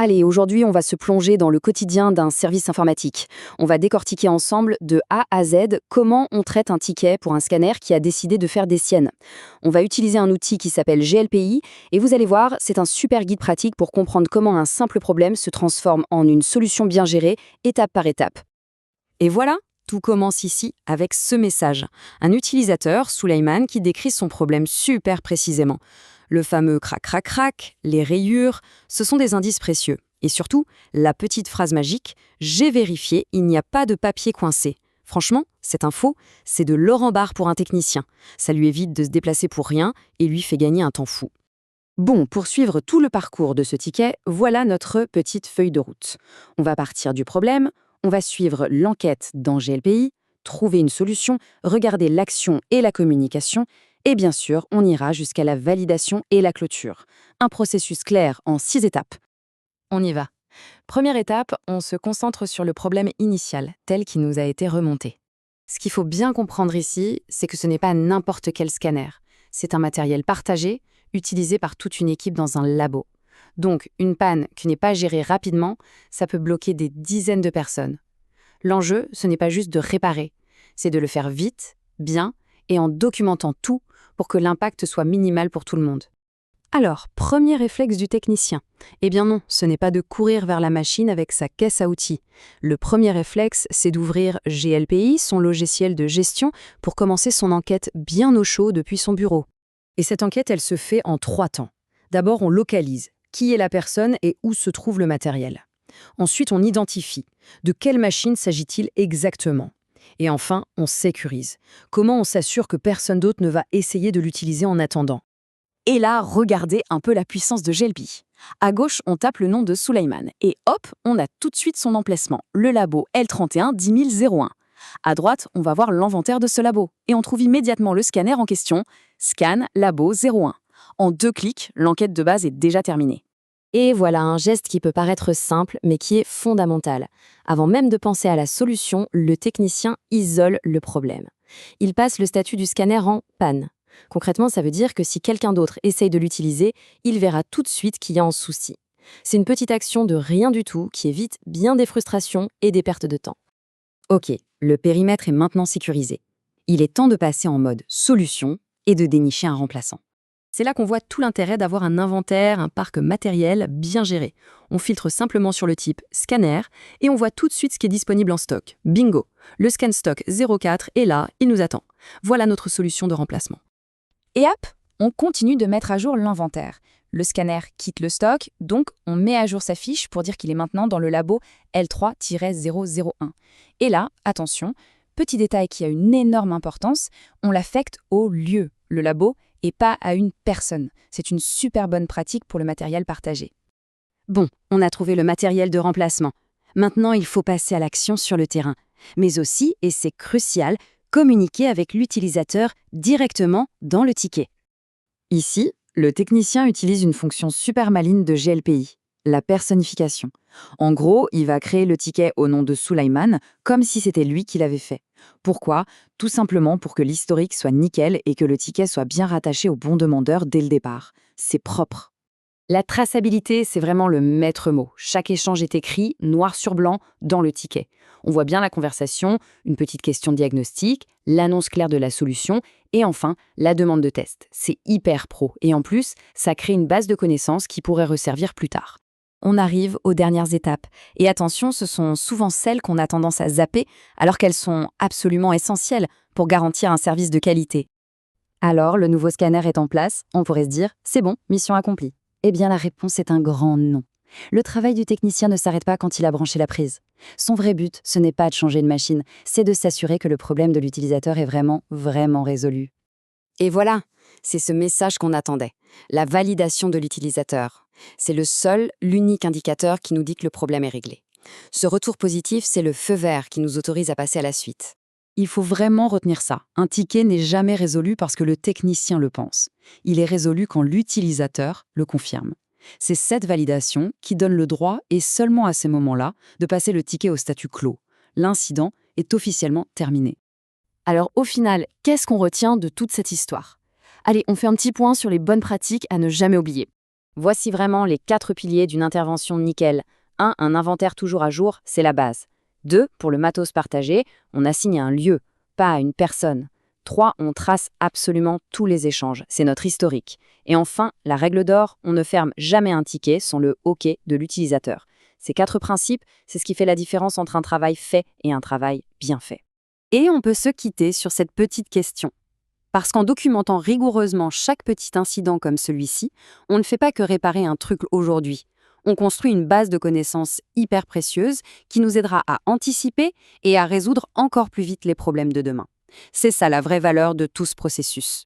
Allez, aujourd'hui, on va se plonger dans le quotidien d'un service informatique. On va décortiquer ensemble de A à Z comment on traite un ticket pour un scanner qui a décidé de faire des siennes. On va utiliser un outil qui s'appelle GLPI et vous allez voir, c'est un super guide pratique pour comprendre comment un simple problème se transforme en une solution bien gérée, étape par étape. Et voilà, tout commence ici avec ce message. Un utilisateur, Suleyman, qui décrit son problème super précisément. Le fameux crac-crac-crac, les rayures, ce sont des indices précieux. Et surtout, la petite phrase magique « J'ai vérifié, il n'y a pas de papier coincé ». Franchement, cette info, c'est de l'or en barre pour un technicien. Ça lui évite de se déplacer pour rien et lui fait gagner un temps fou. Bon, pour suivre tout le parcours de ce ticket, voilà notre petite feuille de route. On va partir du problème, on va suivre l'enquête dans GLPI, trouver une solution, regarder l'action et la communication, et bien sûr, on ira jusqu'à la validation et la clôture. Un processus clair en 6 étapes. On y va. Première étape, on se concentre sur le problème initial, tel qu'il nous a été remonté. Ce qu'il faut bien comprendre ici, c'est que ce n'est pas n'importe quel scanner. C'est un matériel partagé, utilisé par toute une équipe dans un labo. Donc, une panne qui n'est pas gérée rapidement, ça peut bloquer des dizaines de personnes. L'enjeu, ce n'est pas juste de réparer, c'est de le faire vite, bien et en documentant tout pour que l'impact soit minimal pour tout le monde. Alors, premier réflexe du technicien. Eh bien non, ce n'est pas de courir vers la machine avec sa caisse à outils. Le premier réflexe, c'est d'ouvrir GLPI, son logiciel de gestion, pour commencer son enquête bien au chaud depuis son bureau. Et cette enquête, elle se fait en 3 temps. D'abord, on localise. Qui est la personne et où se trouve le matériel? Ensuite, on identifie. De quelle machine s'agit-il exactement? Et enfin, on sécurise. Comment on s'assure que personne d'autre ne va essayer de l'utiliser en attendant? Et là, regardez un peu la puissance de GLPI. À gauche, on tape le nom de Suleyman. Et hop, on a tout de suite son emplacement, le labo L31 10001. À droite, on va voir l'inventaire de ce labo. Et on trouve immédiatement le scanner en question, Scan Labo 01. En 2 clics, l'enquête de base est déjà terminée. Et voilà un geste qui peut paraître simple, mais qui est fondamental. Avant même de penser à la solution, le technicien isole le problème. Il passe le statut du scanner en panne. Concrètement, ça veut dire que si quelqu'un d'autre essaye de l'utiliser, il verra tout de suite qu'il y a un souci. C'est une petite action de rien du tout qui évite bien des frustrations et des pertes de temps. Ok, le périmètre est maintenant sécurisé. Il est temps de passer en mode solution et de dénicher un remplaçant. C'est là qu'on voit tout l'intérêt d'avoir un inventaire, un parc matériel bien géré. On filtre simplement sur le type scanner et on voit tout de suite ce qui est disponible en stock. Bingo! Le scan stock 04 est là, il nous attend. Voilà notre solution de remplacement. Et hop, on continue de mettre à jour l'inventaire. Le scanner quitte le stock, donc on met à jour sa fiche pour dire qu'il est maintenant dans le labo L3-001. Et là, attention, petit détail qui a une énorme importance, on l'affecte au lieu, le labo, et pas à une personne. C'est une super bonne pratique pour le matériel partagé. Bon, on a trouvé le matériel de remplacement. Maintenant, il faut passer à l'action sur le terrain. Mais aussi, et c'est crucial, communiquer avec l'utilisateur directement dans le ticket. Ici, le technicien utilise une fonction super maligne de GLPI, la personnification. En gros, il va créer le ticket au nom de Suleyman, comme si c'était lui qui l'avait fait. Pourquoi? Tout simplement pour que l'historique soit nickel et que le ticket soit bien rattaché au bon demandeur dès le départ. C'est propre. La traçabilité, c'est vraiment le maître mot. Chaque échange est écrit, noir sur blanc, dans le ticket. On voit bien la conversation, une petite question de diagnostic, l'annonce claire de la solution et enfin, la demande de test. C'est hyper pro et en plus, ça crée une base de connaissances qui pourrait resservir plus tard. On arrive aux dernières étapes. Et attention, ce sont souvent celles qu'on a tendance à zapper alors qu'elles sont absolument essentielles pour garantir un service de qualité. Alors, le nouveau scanner est en place, on pourrait se dire « c'est bon, mission accomplie ». Eh bien, la réponse est un grand non. Le travail du technicien ne s'arrête pas quand il a branché la prise. Son vrai but, ce n'est pas de changer une machine, c'est de s'assurer que le problème de l'utilisateur est vraiment résolu. Et voilà, c'est ce message qu'on attendait, la validation de l'utilisateur. C'est le seul, l'unique indicateur qui nous dit que le problème est réglé. Ce retour positif, c'est le feu vert qui nous autorise à passer à la suite. Il faut vraiment retenir ça. Un ticket n'est jamais résolu parce que le technicien le pense. Il est résolu quand l'utilisateur le confirme. C'est cette validation qui donne le droit, et seulement à ces moments-là, de passer le ticket au statut clos. L'incident est officiellement terminé. Alors au final, qu'est-ce qu'on retient de toute cette histoire? Allez, on fait un petit point sur les bonnes pratiques à ne jamais oublier. Voici vraiment les 4 piliers d'une intervention nickel. 1. Un inventaire toujours à jour, c'est la base. 2. Pour le matos partagé, on assigne à un lieu, pas à une personne. 3. On trace absolument tous les échanges, c'est notre historique. Et enfin, la règle d'or, on ne ferme jamais un ticket sans le OK de l'utilisateur. Ces 4 principes, c'est ce qui fait la différence entre un travail fait et un travail bien fait. Et on peut se quitter sur cette petite question. Parce qu'en documentant rigoureusement chaque petit incident comme celui-ci, on ne fait pas que réparer un truc aujourd'hui. On construit une base de connaissances hyper précieuse qui nous aidera à anticiper et à résoudre encore plus vite les problèmes de demain. C'est ça la vraie valeur de tout ce processus.